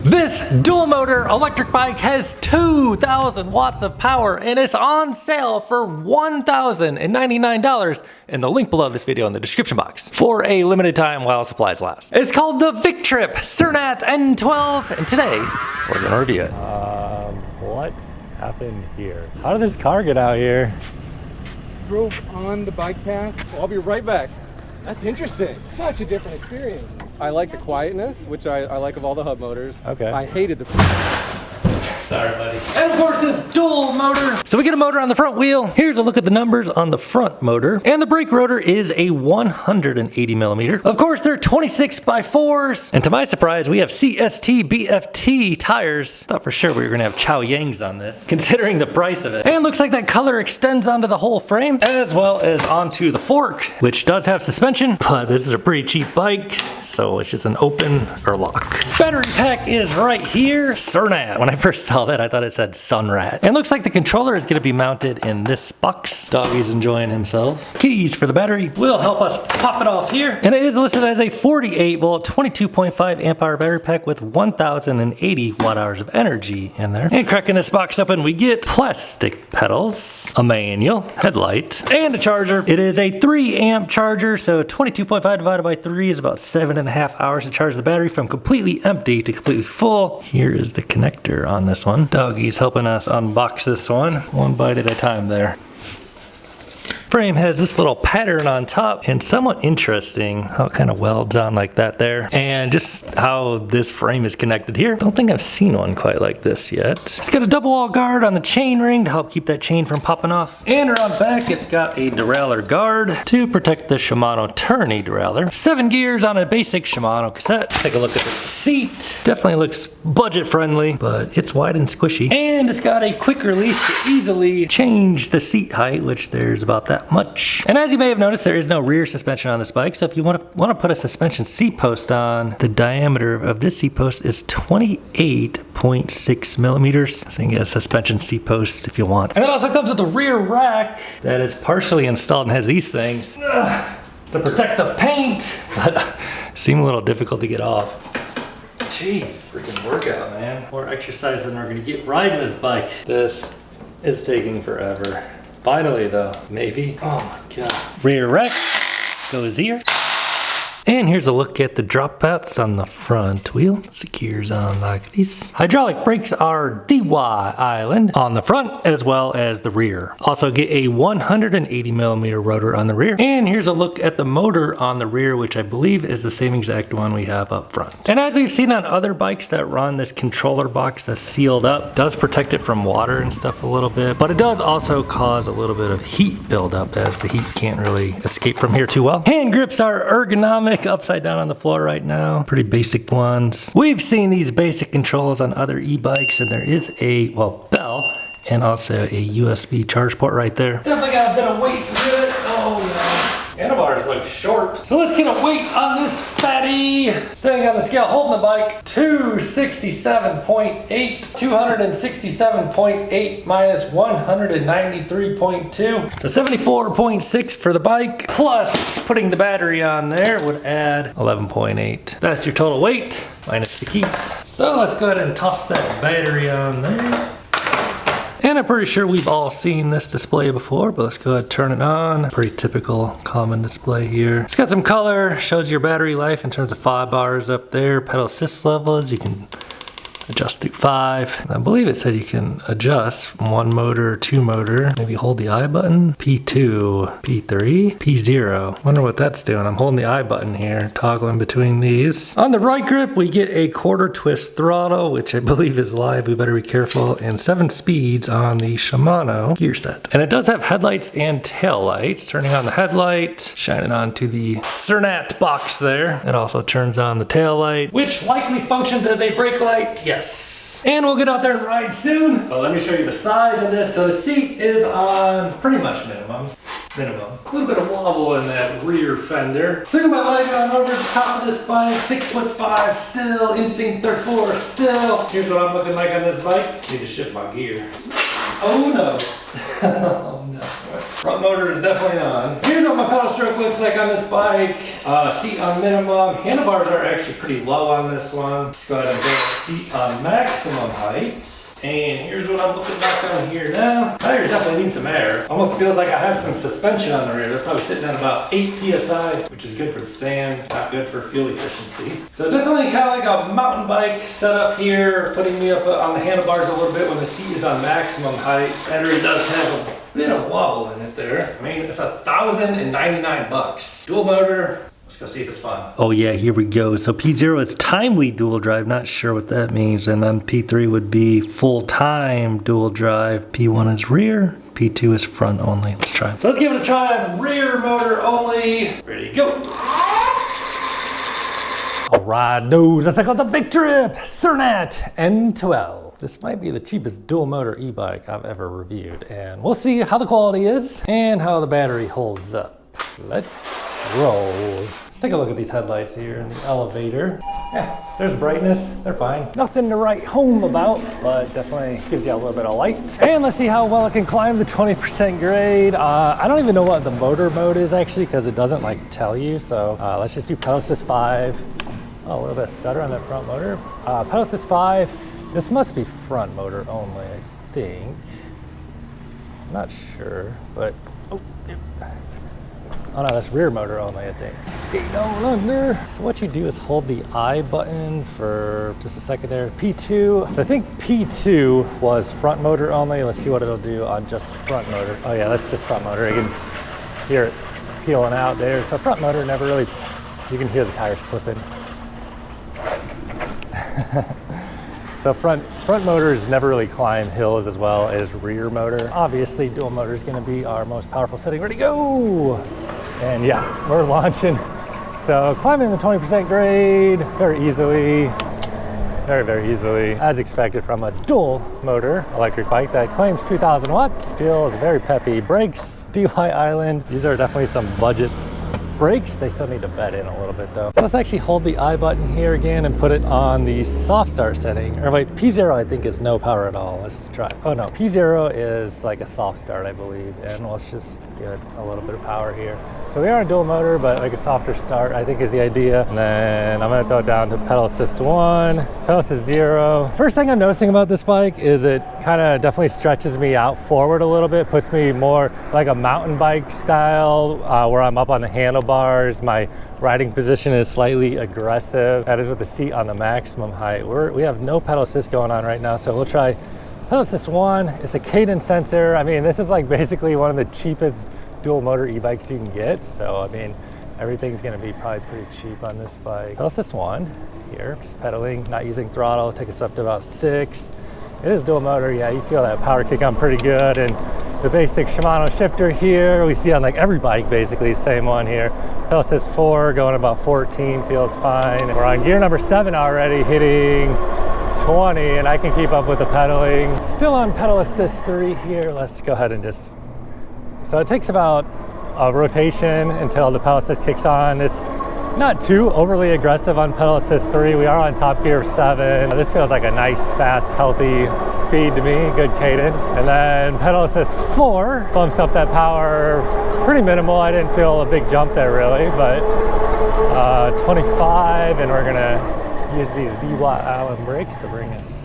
This dual motor electric bike has 2,000 watts of power and it's on sale for $1,099 in the link below this video in the description box for a limited time while supplies last. It's called the Victrip Surnat N12 and today we're gonna review it. What happened here? How did this car get out here? Drove on the bike path. I'll be right back. That's interesting. Such a different experience. I like the quietness, which I like of all the hub motors. Okay. I hated the... Sorry, buddy. And of course, this dual motor. So we get a motor on the front wheel. Here's a look at the numbers on the front motor. And the brake rotor is a 180 millimeter. Of course, they're 26x4s. And to my surprise, we have CST BFT tires. Thought for sure we were gonna have Chow Yangs on this, considering the price of it. And looks like that color extends onto the whole frame, as well as onto the fork, which does have suspension, but this is a pretty cheap bike, so it's just an open or lock. Battery pack is right here. Surnat. When I first saw that, I thought it said Sunrat. And looks like the controller is gonna be mounted in this box. Doggy's enjoying himself. Keys for the battery will help us pop it off here. And it is listed as a 48 volt, 22.5 amp hour battery pack with 1,080 watt hours of energy in there. And cracking this box open, we get plastic pedals, a manual, headlight, and a charger. It is a 3 amp charger, so 22.5 divided by 3 is about 7.5 hours to charge the battery from completely empty to completely full. Here is the connector on this one. Doggy's helping us unbox this one bite at a time there. Frame has this little pattern on top and somewhat interesting how it kind of welds on like that there, and just how this frame is connected here. Don't think I've seen one quite like this yet. It's got a double wall guard on the chain ring to help keep that chain from popping off, and around back it's got a derailleur guard to protect the Shimano tourney derailleur. 7 gears on a basic Shimano cassette. Take a look at the seat. Definitely looks budget friendly, but it's wide and squishy, and it's got a quick release to easily change the seat height, which there's about that much. And as you may have noticed, there is no rear suspension on this bike, so if you want to put a suspension seat post on, the diameter of this seat post is 28.6 millimeters. So you can get a suspension seat post if you want. And it also comes with a rear rack that is partially installed and has these things to protect the paint, but seem a little difficult to get off. Jeez, freaking workout, man. More exercise than we're gonna get riding this bike. This is taking forever. Finally though, maybe. Oh my God. Rear rack goes here. And here's a look at the drop outs on the front wheel. Secures on like this. Hydraulic brakes are DY Island on the front as well as the rear. Also get a 180 millimeter rotor on the rear. And here's a look at the motor on the rear, which I believe is the same exact one we have up front. And as we've seen on other bikes that run this controller box that's sealed up, does protect it from water and stuff a little bit, but it does also cause a little bit of heat buildup as the heat can't really escape from here too well. Hand grips are ergonomic, upside down on the floor right now. Pretty basic ones. We've seen these basic controls on other e-bikes, and there is a, well, bell and also a USB charge port right there. Definitely got a bit of weight to it. Oh no. Handlebars look short. So let's get a weight on this fatty. Staying on the scale, holding the bike, 267.8. 267.8 minus 193.2. So 74.6 for the bike, plus putting the battery on there would add 11.8. That's your total weight, minus the keys. So let's go ahead and toss that battery on there. And I'm pretty sure we've all seen this display before, but let's go ahead and turn it on. Pretty typical common display here. It's got some color, shows your battery life in terms of 5 bars up there. Pedal assist levels, you can adjust through 5. I believe it said you can adjust from 1 motor or 2 motor. Maybe hold the I button. P2, P3, P0. Wonder what that's doing. I'm holding the I button here, toggling between these. On the right grip, we get a quarter twist throttle, which I believe is live. We better be careful. And 7 speeds on the Shimano gear set. And it does have headlights and tail lights. Turning on the headlight, shining onto the Surnat box there. It also turns on the tail light, which likely functions as a brake light. Yes. And we'll get out there and ride soon. Well, let me show you the size of this. So the seat is on pretty much minimum. A little bit of wobble in that rear fender. Swing my leg on over the top of this bike. 6'5" still. Instinct 34 still. Here's what I'm looking like on this bike. Need to shift my gear. Oh no. Oh no. Front motor is definitely on. Here's what my pedal stroke looks like on this bike. Seat on minimum. Handlebars are actually pretty low on this one. Let's go ahead and put seat on maximum height. And here's what I'm looking back on here now. Tires definitely need some air. Almost feels like I have some suspension on the rear. They're probably sitting at about 8 PSI, which is good for the stand, not good for fuel efficiency. So definitely kind of like a mountain bike setup here, putting me up on the handlebars a little bit when the seat is on maximum height. Battery does have a bit of wobble in it there. I mean, it's $1,099. Dual motor. Let's go see if it's fun. Oh yeah, here we go. So P0 is timely dual drive, not sure what that means. And then P3 would be full-time dual drive. P1 is rear, P2 is front only. Let's try it. So let's give it a try on rear motor only. Ready, go. All right, dudes, let's check out the Victrip Surnat N12. This might be the cheapest dual motor e-bike I've ever reviewed. And we'll see how the quality is and how the battery holds up. Let's roll. Let's take a look at these headlights here in the elevator. Yeah, there's brightness, they're fine. Nothing to write home about, but definitely gives you a little bit of light. And let's see how well it can climb the 20% grade. I don't even know what the motor mode is actually, because it doesn't like tell you. So let's just do pedal assist 5. Oh, a little bit of stutter on that front motor. Pedal assist 5. This must be front motor only, I think. I'm not sure, but oh no, that's rear motor only, I think. Skate on under. So what you do is hold the I button for just a second there. P2. So I think P2 was front motor only. Let's see what it'll do on just front motor. Oh yeah, that's just front motor. You can hear it peeling out there. So front motor never really, you can hear the tires slipping. So front motors never really climb hills as well as rear motor. Obviously, dual motor is going to be our most powerful setting. Ready, go! And yeah, we're launching. So climbing the 20% grade very easily, very easily, as expected from a dual motor electric bike that claims 2,000 watts. Feels very peppy. Brakes, DY Island. These are definitely some budget brakes. They still need to bed in a little bit though. So let's actually hold the I button here again and put it on the soft start setting. Or wait, P0 I think is no power at all. Let's try. Oh no, P0 is like a soft start, I believe. And let's just give it a little bit of power here. So we are a dual motor, but like a softer start, I think is the idea. And then I'm gonna throw it down to pedal assist 1, pedal assist 0. First thing I'm noticing about this bike is it kind of definitely stretches me out forward a little bit, puts me more like a mountain bike style where I'm up on the handlebars. My riding position is slightly aggressive. That is with the seat on the maximum height. We have no pedal assist going on right now, so we'll try pedal assist 1. It's a cadence sensor. I mean, this is like basically one of the cheapest dual motor e-bikes you can get. So, I mean, everything's gonna be probably pretty cheap on this bike. Pedal assist 1 here, just pedaling, not using throttle, take us up to about 6. It is dual motor, yeah, you feel that power kick on pretty good. And the basic Shimano shifter here, we see on like every bike basically, same one here. Pedal assist 4 going about 14, feels fine. We're on gear number 7 already, hitting 20, and I can keep up with the pedaling. Still on pedal assist 3 here. Let's go ahead and just, so it takes about a rotation until the pedal assist kicks on. It's not too overly aggressive on pedal assist 3. We are on top gear 7. This feels like a nice, fast, healthy speed to me, good cadence. And then pedal assist 4 bumps up that power pretty minimal. I didn't feel a big jump there really, but 25, and we're gonna use these DY Island brakes to bring us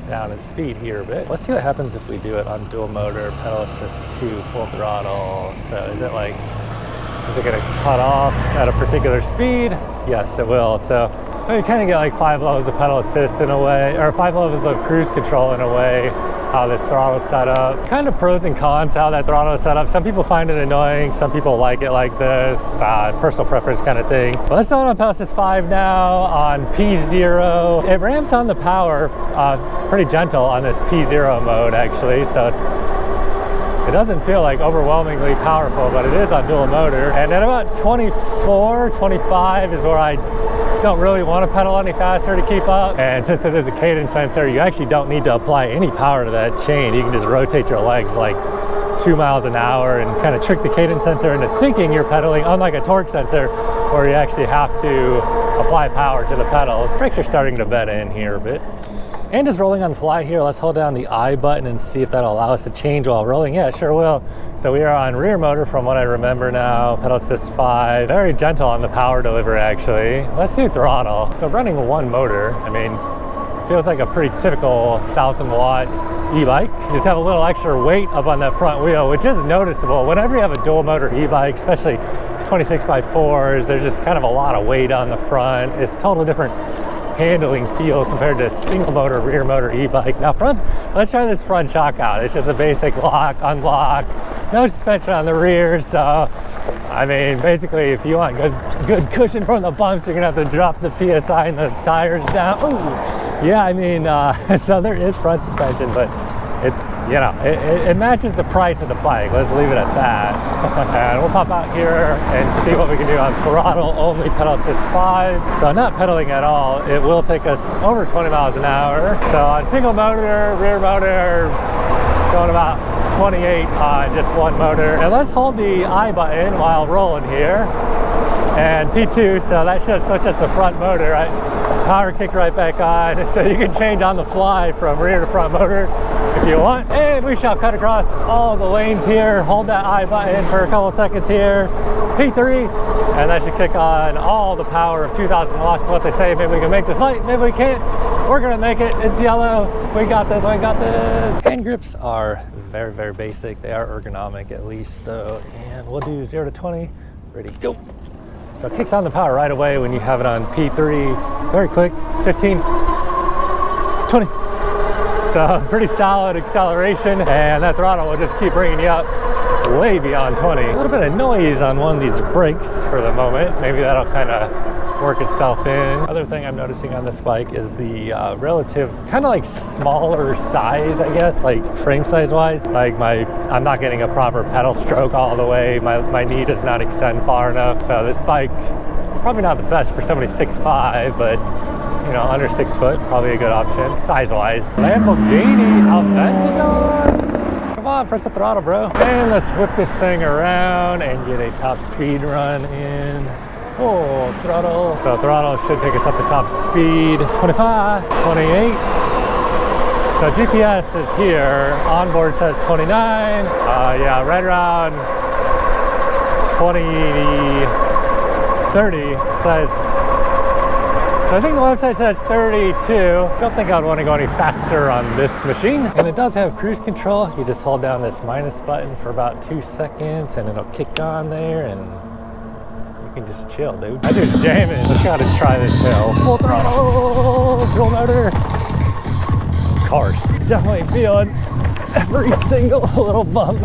down in speed here a bit. Let's see what happens if we do it on dual motor, pedal assist 2, full throttle. So is it gonna cut off at a particular speed? Yes, it will. So you kind of get like 5 levels of pedal assist in a way, or 5 levels of cruise control in a way, how this throttle is set up. Kind of pros and cons how that throttle is set up. Some people find it annoying, some people like it like this, personal preference kind of thing. But let's throw it on pedal assist 5 now on P0. It ramps down the power pretty gentle on this P0 mode actually, so it doesn't feel like overwhelmingly powerful, but it is on dual motor. And at about 24, 25 is where I don't really want to pedal any faster to keep up. And since it is a cadence sensor, you actually don't need to apply any power to that chain. You can just rotate your legs like 2 miles an hour and kind of trick the cadence sensor into thinking you're pedaling, unlike a torque sensor, where you actually have to apply power to the pedals. Brakes are starting to bed in here a bit. And just rolling on the fly here, let's hold down the I button and see if that'll allow us to change while rolling. Yeah, it sure will. So we are on rear motor from what I remember now, pedal assist 5. Very gentle on the power delivery actually. Let's do throttle. So running one motor, I mean, feels like a pretty typical 1,000 watt e-bike. You just have a little extra weight up on that front wheel, which is noticeable. Whenever you have a dual motor e-bike, especially 26x4s, there's just kind of a lot of weight on the front. It's totally different handling feel compared to a single motor rear motor e-bike. Now front, let's try this front shock out. It's just a basic lock, unlock, no suspension on the rear. So, I mean, basically if you want good cushion from the bumps, you're gonna have to drop the PSI and those tires down. Ooh, yeah, I mean, so there is front suspension, but it's, you know, it matches the price of the bike. Let's leave it at that. And we'll pop out here and see what we can do on throttle only, pedal assist 5. So not pedaling at all. It will take us over 20 miles an hour. So on single motor, rear motor, going about 28 on just one motor. And let's hold the I button while rolling here. And P2, so that should switch us to front motor, right? Power kick right back on. So you can change on the fly from rear to front motor if you want. And we shall cut across all the lanes here. Hold that I button for a couple seconds here. P3, and that should kick on all the power of 2,000 watts is what they say. Maybe we can make this light, maybe we can't. We're gonna make it. It's yellow. We got this, we got this. Hand grips are very, very basic. They are ergonomic at least though. And we'll do 0 to 20. Ready, go. So it kicks on the power right away when you have it on P3. Very quick, 15, 20. So pretty solid acceleration, and that throttle will just keep bringing you up way beyond 20. A little bit of noise on one of these brakes for the moment. Maybe that'll kind of work itself in. Other thing I'm noticing on this bike is the relative kind of like smaller size, I guess, like frame size wise. Like I'm not getting a proper pedal stroke all the way. My knee does not extend far enough. So this bike, probably not the best for somebody 6'5", but you know, under 6 foot, probably a good option size wise. Lamborghini Aventador. Come on, press the throttle, bro. And let's whip this thing around and get a top speed run in. Full throttle. So throttle should take us up to top speed. 25, 28. So GPS is here. Onboard says 29. Yeah, right around 20, 30 says. So I think the website says 32. Don't think I'd want to go any faster on this machine. And it does have cruise control. You just hold down this minus button for about 2 seconds and it'll kick on there and you can just chill, dude. I just jam it. Let's gotta try this hill. Full throttle, dual motor. Of course, definitely feeling every single little bump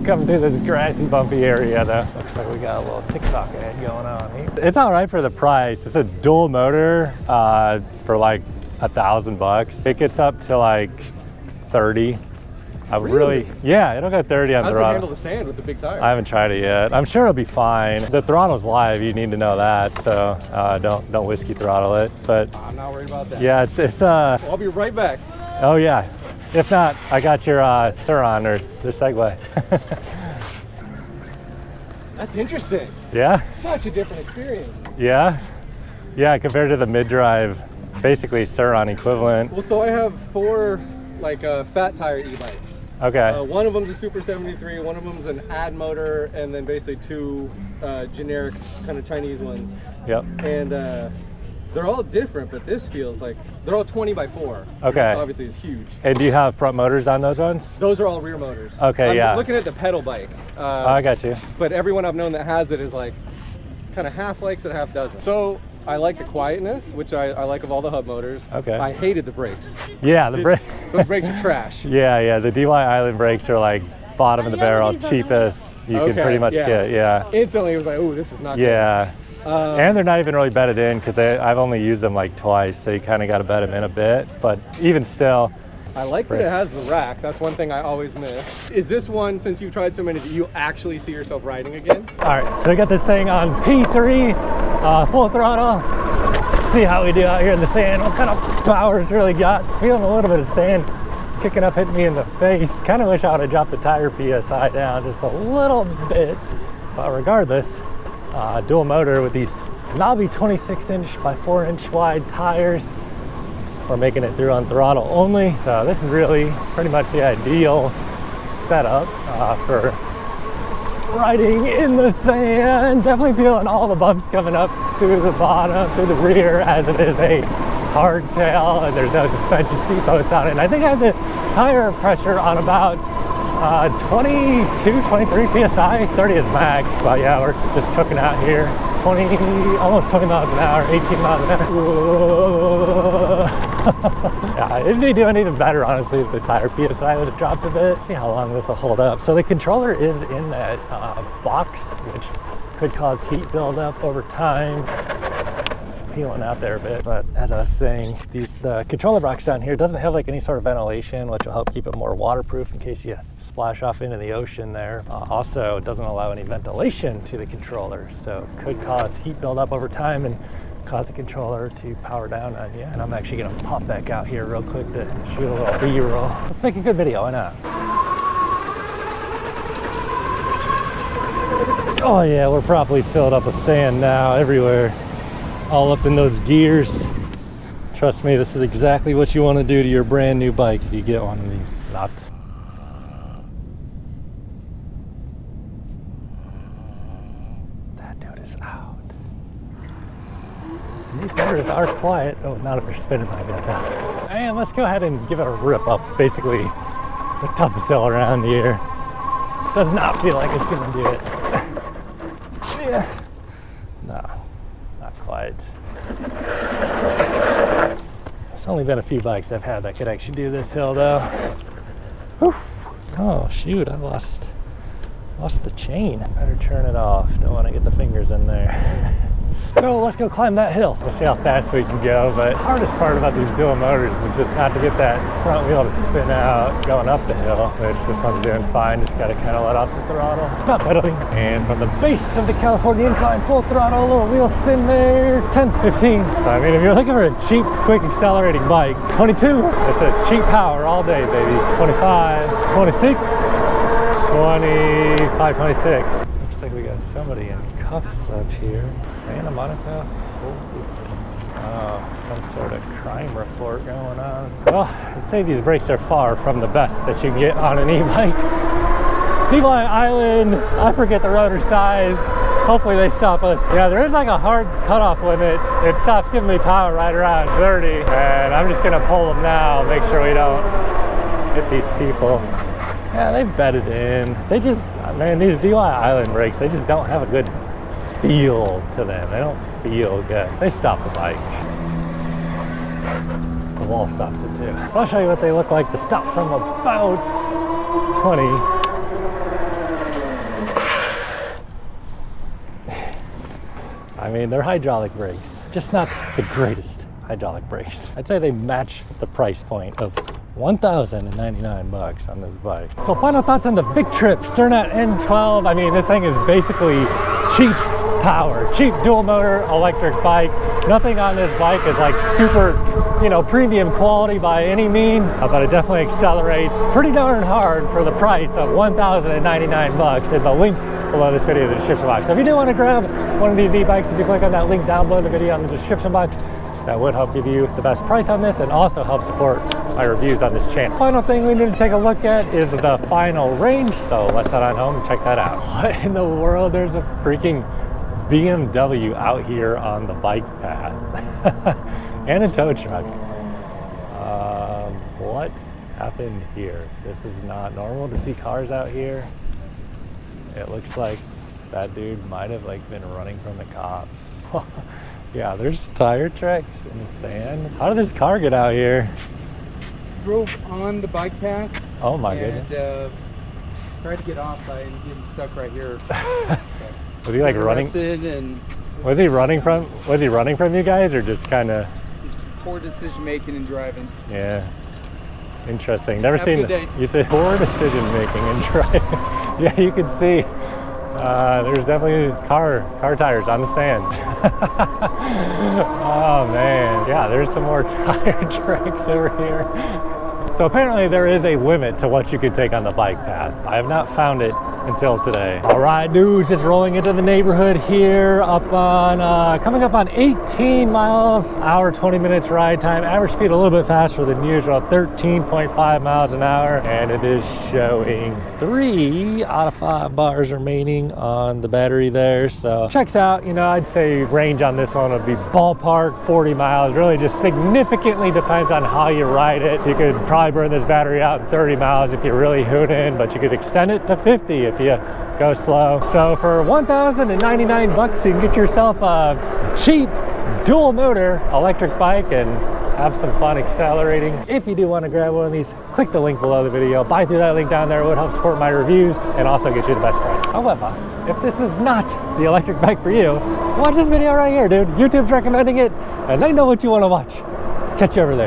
coming through this grassy, bumpy area though. Looks like we got a little TikTok ad going on here. It's all right for the price. It's a dual motor for like $1,000. It gets up to like 30. Really? Yeah, it'll go 30 on the throttle. How does it handle the sand with the big tires? I haven't tried it yet. I'm sure it'll be fine. The throttle's live, you need to know that, so don't whiskey throttle it. But I'm not worried about that. Yeah, it's well, I'll be right back. Oh yeah. If not, I got your Suron or the Segway. That's interesting. Yeah? Such a different experience. Yeah? Yeah, compared to the mid-drive, basically Suron equivalent. Well, so I have 4 like fat tire e-bikes. Okay. One of them's a Super 73, one of them's an ad motor, and then basically 2 generic kind of Chinese ones. Yep. And they're all different, but this feels like they're all 20x4. Okay. This obviously is huge. And do you have front motors on those ones? Those are all rear motors. Okay, I'm looking at the pedal bike. I got you. But everyone I've known that has it is like kind of half likes it, half doesn't. So I like the quietness, which I like of all the hub motors. Okay. I hated the brakes. Yeah, the brakes. Those brakes are trash. Yeah, the DY Island brakes are like bottom of the barrel, cheapest you can pretty much get. Yeah. Instantly, it was like, oh, this is not good. Yeah. And they're not even really bedded in because I've only used them like twice, so you kind of got to bed them in a bit. But even still, I like that it has the rack. That's one thing I always miss. Is this one, since you've tried so many, do you actually see yourself riding again? All right, so I got this thing on P3, full throttle. See how we do out here in the sand. What kind of power it's really got. Feeling a little bit of sand kicking up, hitting me in the face. Kind of wish I would have dropped the tire PSI down just a little bit. But regardless, dual motor with these knobby 26-inch by 4-inch wide tires. We're making it through on throttle only. So this is really pretty much the ideal setup for riding in the sand. Definitely feeling all the bumps coming up through the bottom, through the rear, as it is a hardtail and there's no suspension seat posts on it. And I think I have the tire pressure on about 22, 23 PSI, 30 is max. But yeah, we're just cooking out here. Almost 20 miles an hour, 18 miles an hour. Yeah, it'd be doing even better, honestly, if the tire PSI would have dropped a bit. See how long this will hold up. So the controller is in that box, which could cause heat buildup over time. It's peeling out there a bit. But as I was saying, the controller box down here doesn't have like any sort of ventilation, which will help keep it more waterproof in case you splash off into the ocean there. Also, it doesn't allow any ventilation to the controller, so could cause heat buildup over time and cause the controller to power down on you. And I'm actually gonna pop back out here real quick to shoot a little B-roll. Let's make a good video, why not? Oh yeah, we're probably filled up with sand now everywhere. All up in those gears. Trust me, this is exactly what you want to do to your brand new bike if you get one of these. That dude is out. And these motors are quiet. Oh, not if you're spinning like that. And let's go ahead and give it a rip up. Basically, the toughest hill around here. Does not feel like it's gonna do it. Yeah. No. Quite. There's only been a few bikes I've had that could actually do this hill though. Whew. Oh shoot, I lost the chain. Better turn it off. Don't want to get the fingers in there. So let's go climb that hill. We'll see how fast we can go, but the hardest part about these dual motors is just not to get that front wheel to spin out going up the hill, which this one's doing fine. Just got to kind of let off the throttle. Not pedaling. And from the base of the California incline, full throttle, a little wheel spin there, 10, 15. So I mean, if you're looking for a cheap, quick accelerating bike, 22. This says cheap power all day, baby. 25, 26, 25, 26. Looks like we got somebody in cuffs up here. Santa Monica? Oh, some sort of crime report going on. Well, I'd say these brakes are far from the best that you can get on an e-bike. Ebike Island, I forget the rotor size. Hopefully they stop us. Yeah, there is like a hard cutoff limit. It stops giving me power right around 30. And I'm just gonna pull them now, make sure we don't hit these people. Yeah, they've bedded in. They just, man, these Ebike Island brakes, they just don't have a good feel to them. They don't feel good. They stop the bike. The wall stops it too. So I'll show you what they look like to stop from about 20. I mean, they're hydraulic brakes, just not the greatest hydraulic brakes. I'd say they match the price point of $1,099 on this bike. So final thoughts on the Victrip Surnat N12. I mean, this thing is basically cheap power, cheap dual motor electric bike. Nothing on this bike is like super, premium quality by any means, but it definitely accelerates pretty darn hard for the price of $1,099. And the link below this video in the description box. So if you do want to grab one of these e-bikes, if you click on that link down below the video in the description box, that would help give you the best price on this and also help support my reviews on this channel. Final thing we need to take a look at is the final range, so let's head on home and check that out. What in the world? There's a freaking BMW out here on the bike path and a tow truck. What happened here? This is not normal to see cars out here. It looks like that dude might have been running from the cops. Yeah, there's tire tracks in the sand. How did this car get out here? Drove on the bike path. Oh my goodness. Tried to get off by getting stuck right here. Was he running? And was he running from you guys, or just kind of? Just poor decision making and driving. Yeah. Interesting. Never Have seen a good day. You say poor decision making and driving. Yeah, you can see. There's definitely car tires on the sand. Oh man, yeah, there's some more tire tracks over here. So apparently there is a limit to what you can take on the bike path. I have not found it until today. All right, dudes, just rolling into the neighborhood here up on, coming up on 18 miles, hour, 20 minutes ride time. Average speed a little bit faster than usual, 13.5 miles an hour. And it is showing 3 out of 5 bars remaining on the battery there. So checks out, you know, I'd say range on this one would be ballpark 40 miles. Really just significantly depends on how you ride it. You could probably burn this battery out in 30 miles if you really hoot in, but you could extend it to 50 if you go slow. So for 1,099 bucks, you can get yourself a cheap dual motor electric bike and have some fun accelerating. If you do want to grab one of these, click the link below the video. Buy through that link down there. It would help support my reviews and also get you the best price. However, if this is not the electric bike for you, watch this video right here, dude. YouTube's recommending it and they know what you want to watch. Catch you over there.